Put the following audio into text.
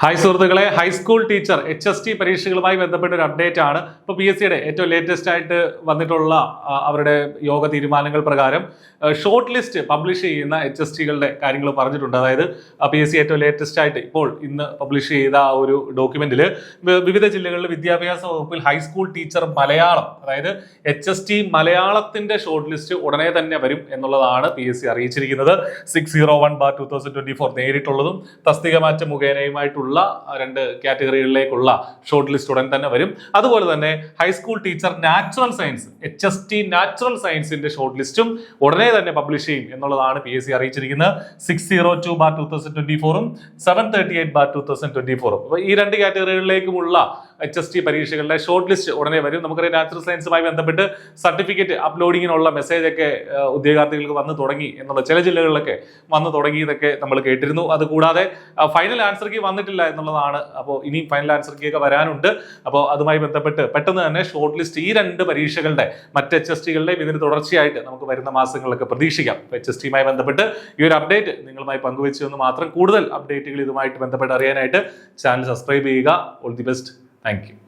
Hi സുഹൃത്തുക്കളെ, high school teacher HST പരീക്ഷകളുമായി ബന്ധപ്പെട്ട ഒരു അപ്ഡേറ്റ് ആണ്. ഇപ്പോൾ PSCയുടെ ഏറ്റവും ലേറ്റസ്റ്റ് ആയിട്ട് വന്നിട്ടുള്ള അവരുടെ യോഗ തീരുമാനങ്ങൾ പ്രകാരം ഷോർട്ട് ലിസ്റ്റ് പബ്ലിഷ് ചെയ്യുന്ന HSTകളുടെ കാര്യങ്ങൾ പറഞ്ഞിട്ടുണ്ട്. അതായത് PSC ഏറ്റവും ലേറ്റസ്റ്റ് ആയിട്ട് ഇപ്പോൾ ഇന്ന് പബ്ലിഷ് ചെയ്ത ആ ഒരു ഡോക്യുമെന്റിൽ വിവിധ ജില്ലകളിലെ വിദ്യാഭ്യാസ വകുപ്പിൽ ഹൈസ്കൂൾ ടീച്ചർ മലയാളം, അതായത് HST മലയാളത്തിന്റെ ഷോർട്ട് ലിസ്റ്റ് ഉടനെ തന്നെ വരും എന്നുള്ളതാണ് PSC അറിയിച്ചിരിക്കുന്നത്. 601/2024 നേരിട്ടുള്ളതും തസ്തിക മാറ്റം മുഖേനയുമായിട്ടുള്ള രണ്ട് കാറ്റഗറികളിലേക്കുള്ള ഷോർട്ട് ലിസ്റ്റ് ഉടൻ തന്നെ വരും. അതുപോലെ തന്നെ high school teacher natural science HST natural സയൻസിന്റെ ഷോർട്ട് ലിസ്റ്റും ഉടനെ തന്നെ പബ്ലിഷ് ചെയ്യും എന്നുള്ളതാണ് PSC അറിയിച്ചിരിക്കുന്നത്. 602/2024 738/2024. അപ്പൊ ഈ രണ്ട് കാറ്റഗറികളിലേക്കുമുള്ള HST പരീക്ഷകളുടെ ഷോർട്ട് ലിസ്റ്റ് ഉടനെ വരും. നമുക്കറിയാം, നാച്ചുറൽ സയൻസുമായി ബന്ധപ്പെട്ട് സർട്ടിഫിക്കറ്റ് അപ്ലോഡിങ്ങിനുള്ള മെസ്സേജ് ഒക്കെ ഉദ്യോഗാർത്ഥികൾക്ക് വന്നു തുടങ്ങി എന്നുള്ള ചില ജില്ലകളിലൊക്കെ വന്നു തുടങ്ങിയതൊക്കെ നമ്മൾ കേട്ടിരുന്നു. അതുകൂടാതെ ഫൈനൽ ആൻസർ കീ വന്നിട്ടില്ല എന്നുള്ളതാണ്. അപ്പോൾ ഇനി ഫൈനൽ ആൻസർ കീ ഒക്കെ വരാനുണ്ട്. അപ്പോൾ അതുമായി ബന്ധപ്പെട്ട് പെട്ടെന്ന് തന്നെ ഷോർട്ട് ലിസ്റ്റ് ഈ രണ്ട് പരീക്ഷകളുടെ മറ്റ് HSTകളുടെയും ഇതിന് തുടർച്ചയായിട്ട് നമുക്ക് വരുന്ന മാസങ്ങളിലൊക്കെ പ്രതീക്ഷിക്കാം. HSTയുമായി ബന്ധപ്പെട്ട് ഈ ഒരു അപ്ഡേറ്റ് നിങ്ങളുമായി പങ്കുവെച്ചു എന്ന് മാത്രം. കൂടുതൽ അപ്ഡേറ്റുകൾ ഇതുമായിട്ട് ബന്ധപ്പെട്ട് അറിയാനായിട്ട് ചാനൽ സബ്സ്ക്രൈബ് ചെയ്യുക. All the best. Thank you.